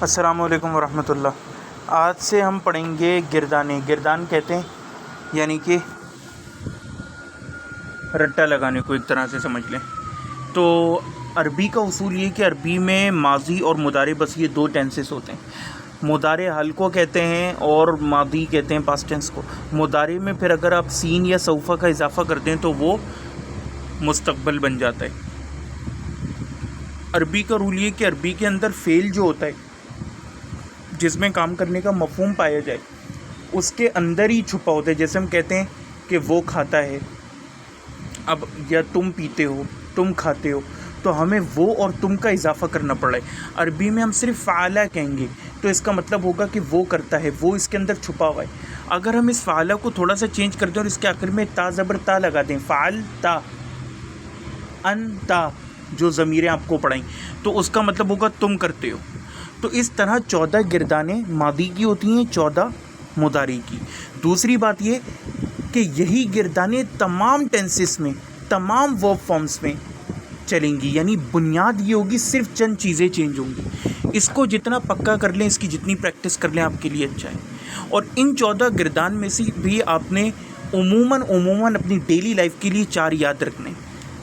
السلام علیکم ورحمۃ اللہ۔ آج سے ہم پڑھیں گے گردانے۔ گردان کہتے ہیں یعنی کہ رٹا لگانے کو، ایک طرح سے سمجھ لیں تو عربی کا اصول یہ کہ عربی میں ماضی اور مضارع بس یہ دو ٹینسز ہوتے ہیں۔ مضارع حال کو کہتے ہیں اور ماضی کہتے ہیں پاسٹ ٹینس کو۔ مضارع میں پھر اگر آپ سین یا سوف کا اضافہ کرتے ہیں تو وہ مستقبل بن جاتا ہے۔ عربی کا رول یہ کہ عربی کے اندر فعل جو ہوتا ہے جس میں کام کرنے کا مفہوم پایا جائے اس کے اندر ہی چھپا ہوتا ہے۔ جیسے ہم کہتے ہیں کہ وہ کھاتا ہے، اب یا تم پیتے ہو، تم کھاتے ہو، تو ہمیں وہ اور تم کا اضافہ کرنا پڑا ہے۔ عربی میں ہم صرف فعلا کہیں گے تو اس کا مطلب ہوگا کہ وہ کرتا ہے، وہ اس کے اندر چھپا ہوا ہے۔ اگر ہم اس فعلا کو تھوڑا سا چینج کر دیں اور اس کے آخر میں تا زبر تا لگا دیں، فعل تا انتا، جو ضمیریں آپ کو پڑھائیں، تو اس کا مطلب ہوگا تم کرتے ہو۔ تو اس طرح 14 گردانیں ماضی کی ہوتی ہیں، 14 مضارع کی۔ دوسری بات یہ کہ یہی گردانیں تمام ٹینسز میں، تمام ورب فارمز میں چلیں گی، یعنی بنیاد یہ ہوگی، صرف چند چیزیں چینج ہوں گی۔ اس کو جتنا پکا کر لیں، اس کی جتنی پریکٹس کر لیں، آپ کے لیے اچھا ہے۔ اور ان 14 گردان میں سے بھی آپ نے عموماً اپنی ڈیلی لائف کے لیے 4 یاد رکھنے،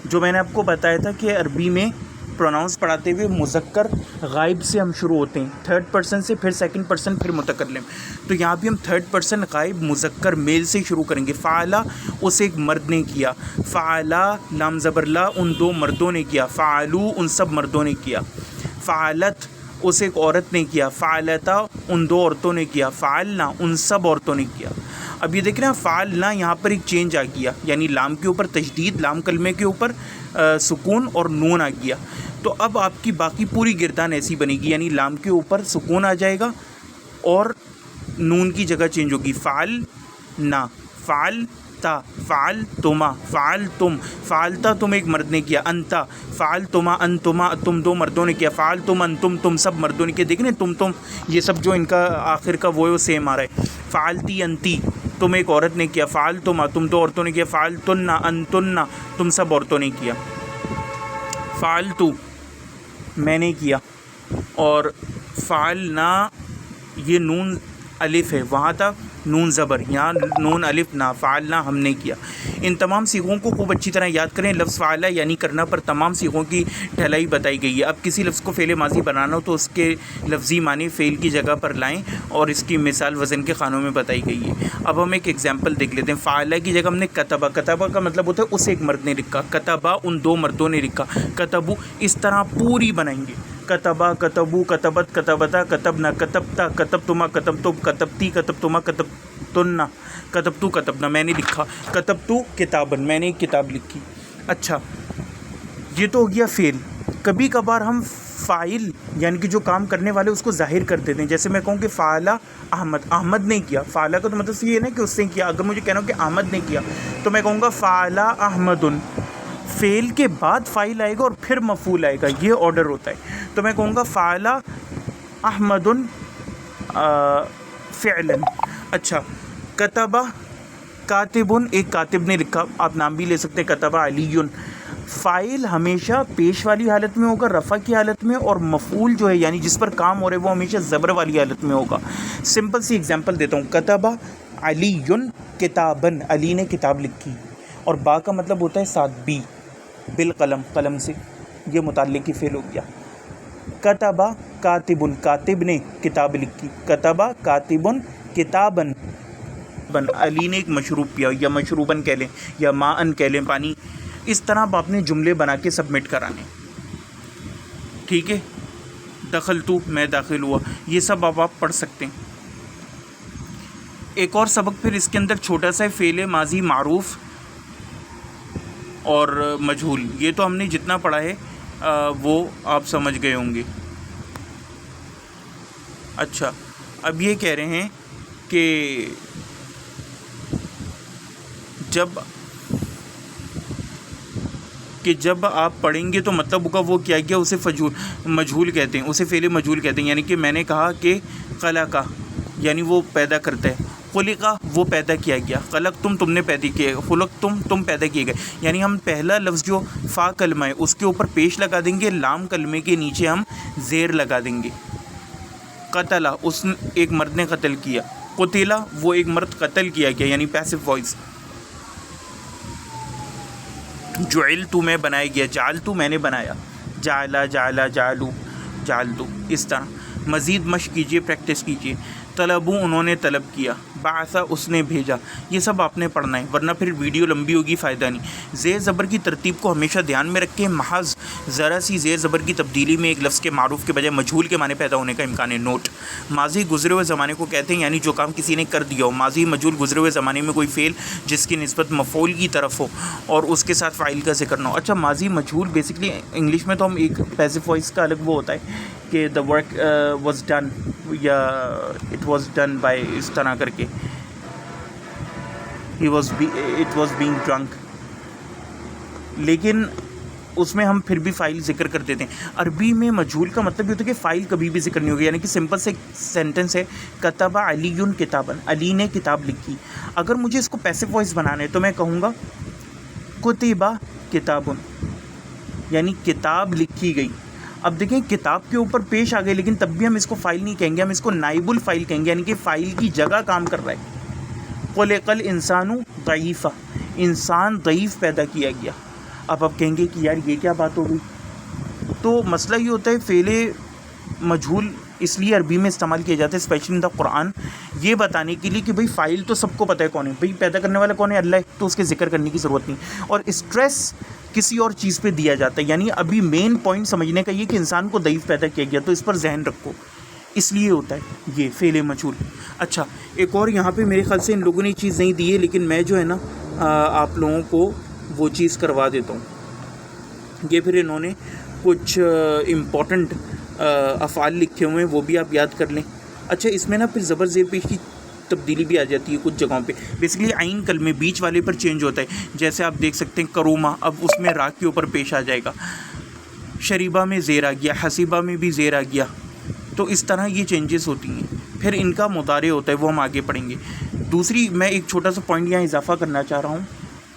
جو میں نے آپ کو بتایا تھا کہ عربی میں پروناؤنس پڑھاتے ہوئے مذکر غائب سے ہم شروع ہوتے ہیں، تھرڈ پرسن سے، پھر سیکنڈ پرسن، پھر متکلم۔ تو یہاں بھی ہم تھرڈ پرسن غائب مذکر میل سے شروع کریں گے۔ فعلا اسے ایک مرد نے کیا، فعلا لام زبر لا ان 2 مردوں نے کیا، فعلو ان سب مردوں نے کیا، فعلت اسے ایک عورت نے کیا، فعلتا ان 2 عورتوں نے کیا، فعلنا ان سب عورتوں نے کیا۔ اب یہ دیکھ رہے ہیں فعلنا، یہاں پر ایک چینج آ گیا، یعنی لام کے اوپر تشدید، لام کلمے کے اوپر سکون اور نون آ گیا۔ تو اب آپ کی باقی پوری گردان ایسی بنے گی، یعنی لام کے اوپر سکون آ جائے گا اور نون کی جگہ چینج ہوگی۔ فعل نا، فعل تا، فعل تما، فعل تم، فعلتا تم ایک مرد نے کیا، انتا، فعل تما انتما تم 2 مردوں نے کیا، فعل تم انتم تم سب مردوں نے کیا۔ دیکھ رہے ہیں تم یہ سب جو ان کا آخر کا وہ سیم آ رہا ہے۔ فعلتی انتی تم ایک عورت نے کیا، فعل تما تم 2 عورتوں نے کیا، فعل تننا انتننا تم سب عورتوں نے کیا، فعلتو میں نے کیا، اور فعلنا یہ نون الف ہے، وہاں تک نون زبر، یہاں نون الف نا، فعلنا ہم نے کیا۔ ان تمام صیغوں کو خوب اچھی طرح یاد کریں۔ لفظ فعلا یعنی کرنا پر تمام صیغوں کی ڈھلائی بتائی گئی ہے۔ اب کسی لفظ کو فعل ماضی بنانا ہو تو اس کے لفظی معنی فعل کی جگہ پر لائیں، اور اس کی مثال وزن کے خانوں میں بتائی گئی ہے۔ اب ہم ایک ایگزامپل دیکھ لیتے ہیں۔ فعلا کی جگہ ہم نے کتبہ، کتبہ کا مطلب ہوتا ہے اسے ایک مرد نے لکھا، کتبہ ان 2 مردوں نے لکھا، کتبو، اس طرح پوری بنائیں گے۔ کتبہ، کتبو، کتبت، کتبتا، کتبنا، کتبتا، کتبتما، کتبتم، کتبتی، کتبتما، کتبتنا، کتبتو، کتبنا میں نے لکھا، کتبتو کتابن میں نے ایک کتاب لکھی۔ اچھا، یہ تو ہو گیا فعل۔ کبھی کبھار ہم فاعل یعنی کہ جو کام کرنے والے اس کو ظاہر کر دیتے ہیں۔ جیسے میں کہوں کہ فعلا احمد، احمد نے کیا۔ فعلا کا تو مطلب یہ ہے نا کہ اس نے کیا۔ اگر مجھے کہنا ہو کہ احمد نے کیا تو میں کہوں گا فعلا احمدن۔ فعل کے بعد فاعل آئے گا اور پھر مفعول آئے گا، یہ آرڈر ہوتا ہے۔ تو میں کہوں گا فعلا احمد فعلا۔ اچھا، کتبہ کاتبن، ایک کاتب نے لکھا، آپ نام بھی لے سکتے ہیں، کتبہ علی۔ فاعل ہمیشہ پیش والی حالت میں ہوگا، رفع کی حالت میں، اور مفعول جو ہے یعنی جس پر کام ہو رہا ہے وہ ہمیشہ زبر والی حالت میں ہوگا۔ سمپل سی ایگزامپل دیتا ہوں، کتبہ علی کتابن، علی نے کتاب لکھی، اور با کا مطلب ہوتا ہے ساتھ، بی بالقلم، قلم سے، یہ متعلق کی فعل ہو گیا۔ کتبہ کاتبن، کاتب نے کتاب لکھی، کتبہ کاتبن کتابن، علی نے ایک مشروب پیا، یا مشروبن کہہ لیں یا ماءن کہہ لیں، پانی۔ اس طرح آپ نے جملے بنا کے سبمٹ کرانے، ٹھیک ہے۔ دخلتو میں داخل ہوا، یہ سب آپ پڑھ سکتے ہیں۔ ایک اور سبق پھر اس کے اندر چھوٹا سا فعل ماضی معروف اور مجہول، یہ تو ہم نے جتنا پڑھا ہے وہ آپ سمجھ گئے ہوں گے۔ اچھا، اب یہ کہہ رہے ہیں کہ جب آپ پڑھیں گے تو مطلب ہوگا وہ کیا گیا، اسے مجہول کہتے ہیں، اسے فعل مجہول کہتے ہیں۔ یعنی کہ میں نے کہا کہ خلقہ یعنی وہ پیدا کرتا ہے، خلقہ وہ پیدا کیا گیا، خلق تم نے پیدا کیا، خلق تم پیدا کیے گئے۔ یعنی ہم پہلا لفظ جو فا کلمہ ہے اس کے اوپر پیش لگا دیں گے، لام کلمے کے نیچے ہم زیر لگا دیں گے، قتلا اس ایک مرد نے قتل کیا، قتلا وہ ایک مرد قتل کیا گیا، یعنی پیسو وائس. جعلت میں بنایا گیا، جعلت میں نے بنایا، جعلا جعلا جعلو جعلتو، اس طرح. مزید مشق کیجیے، پریکٹس کیجیے. طلبو انہوں نے طلب کیا، بعث اس نے بھیجا. یہ سب آپ نے پڑھنا ہے ورنہ پھر ویڈیو لمبی ہوگی، فائدہ نہیں. زیر زبر کی ترتیب کو ہمیشہ دھیان میں رکھیں. محض ذرا سی زیر زبر کی تبدیلی میں ایک لفظ کے معروف کے بجائے مجہول کے معنی پیدا ہونے کا امکان ہے. نوٹ: ماضی گزرے ہوئے زمانے کو کہتے ہیں، یعنی جو کام کسی نے کر دیا ہو. ماضی مجہول گزرے ہوئے زمانے میں کوئی فعل جس کی نسبت مفعول کی طرف ہو اور اس کے ساتھ فاعل کا ذکر نہ ہو. اچھا، ماضی مجہول بیسکلی انگلش میں تو ہم ایک پیسو وائس کا الگ وہ ہوتا ہے کہ دا ورک واز ڈن یا اٹ واز ڈن بائی، اس طرح کر کے اٹ واز بینگ ڈرنک، لیکن اس میں ہم پھر بھی فائل ذکر کر دیتے ہیں. عربی میں مجہول کا مطلب یہ ہوتا ہے کہ فائل کبھی بھی ذکر نہیں ہوگی. یعنی کہ سمپل سے ایک سینٹنس ہے، کتب علی کتابن، علی نے کتاب لکھی. اگر مجھے اس کو پیسو وائس بنانا ہے تو میں کہوں گا کتب کتابن، یعنی کتاب لکھی گئی. اب دیکھیں کتاب کے اوپر پیش آ گئے، لیکن تب بھی ہم اس کو فائل نہیں کہیں گے، ہم اس کو نائب الفائل کہیں گے، یعنی کہ فائل کی جگہ کام کر رہا ہے. خلق الانسان ضعیفا، انسان ضعیف پیدا کیا گیا. اب آپ کہیں گے کہ یار یہ کیا بات ہو گئی؟ تو مسئلہ یہ ہوتا ہے فعل مجہول اس لیے عربی میں استعمال کیا جاتا ہے اسپیشلی ان دا قرآن، یہ بتانے کے لیے کہ بھئی فائل تو سب کو پتہ ہے کون ہے، بھئی پیدا کرنے والا کون ہے، اللہ ہے، تو اس کے ذکر کرنے کی ضرورت نہیں. اور اسٹریس کسی اور چیز پہ دیا جاتا ہے. یعنی ابھی مین پوائنٹ سمجھنے کا یہ کہ انسان کو ضعیف پیدا کیا گیا، تو اس پر ذہن رکھو، اس لیے ہوتا ہے یہ فعل مجہول. اچھا، ایک اور یہاں پہ میرے خیال سے ان لوگوں نے چیز نہیں دی ہے، لیکن میں جو ہے نا آپ لوگوں کو وہ چیز کروا دیتا ہوں. یہ پھر انہوں نے کچھ امپورٹنٹ افعال لکھے ہوئے ہیں، وہ بھی آپ یاد کر لیں. اچھا، اس میں نا پھر زبر زیر پیش کی تبدیلی بھی آ جاتی ہے کچھ جگہوں پہ. بیسکلی عین کلمے بیچ والے پر چینج ہوتا ہے، جیسے آپ دیکھ سکتے ہیں کروما، اب اس میں را کے اوپر پیش آ جائے گا. شریبہ میں زیر آ گیا، حسیبہ میں بھی زیر آ گیا. تو اس طرح یہ چینجز ہوتی ہیں. پھر ان کا مضارع ہوتا ہے، وہ ہم آگے پڑھیں گے. دوسری میں ایک چھوٹا سا پوائنٹ یہاں اضافہ کرنا چاہ رہا ہوں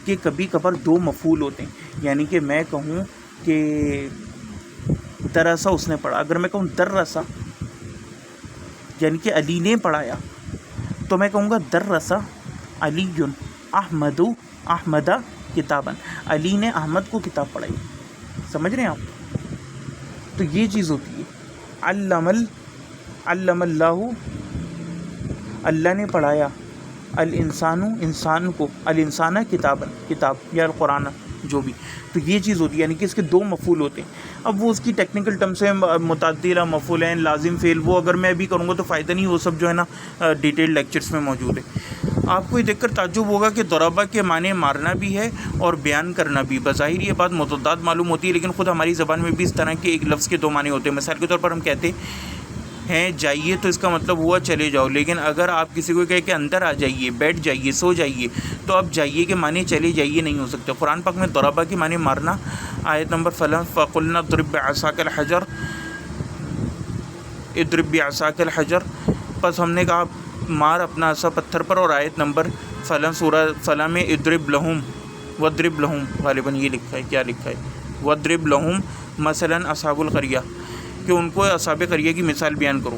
کہ کبھی کبھار دو مفعول ہوتے ہیں. یعنی کہ میں کہوں کہ درسا اس نے پڑھا، اگر میں کہوں درسا یعنی کہ علی نے پڑھایا، تو میں کہوں گا درسا علی احمد احمدہ کتابن، علی نے احمد کو کتاب پڑھائی. سمجھ رہے ہیں آپ؟ تو یہ چیز ہوتی ہے. علم اللہ، اللہ نے پڑھایا، الانسان انسان کو، الانسانہ کتابن کتاب یا القرآن جو بھی. تو یہ چیز ہوتی ہے، یعنی کہ اس کے دو مفعول ہوتے ہیں. اب وہ اس کی ٹیکنیکل ٹرمز ہیں، متعدی مفعولین، لازم فعل، وہ اگر میں ابھی کروں گا تو فائدہ نہیں، وہ سب جو ہے نا ڈیٹیل لیکچرز میں موجود ہے. آپ کو یہ دیکھ کر تعجب ہوگا کہ ضربہ کے معنی مارنا بھی ہے اور بیان کرنا بھی. بظاہر یہ بات متضاد معلوم ہوتی ہے، لیکن خود ہماری زبان میں بھی اس طرح کے ایک لفظ کے دو معنی ہوتے ہیں. مثال کے طور پر ہم کہتے ہیں جائیے، تو اس کا مطلب ہوا چلے جاؤ. لیکن اگر آپ کسی کو کہے کہ اندر آ جائیے، بیٹھ جائیے، سو جائیے، تو اب جائیے کے معنی چلے جائیے نہیں ہو سکتے. قرآن پاک میں ضربہ کے معنی مارنا، آیت نمبر فَقُلْنَا اضْرِب بِعَصَاكَ الْحَجَرَ، اضْرِب بِعَصَاكَ الْحَجَرَ، بس ہم نے کہا مار اپنا عصا پتھر پر. اور آیت نمبر فلاں سورہ فلاں میں اضرب لہم وضرب لہم، غالباً یہ لکھا ہے، کیا لکھا ہے، وضرب لہم مثلاً اصحاب القریہ، کہ ان کو اصحاب قریہ کی مثال بیان کرو.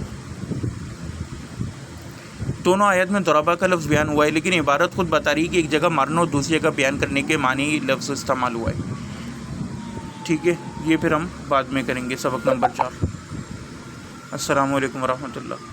دونوں آیت میں ضربہ کا لفظ بیان ہوا ہے، لیکن عبارت خود بتا رہی ہے کہ ایک جگہ مارنا اور دوسری جگہ بیان کرنے کے معنی لفظ استعمال ہوا ہے. ٹھیک ہے، یہ پھر ہم بعد میں کریں گے. سبق نمبر 4. السلام علیکم ورحمۃ اللہ.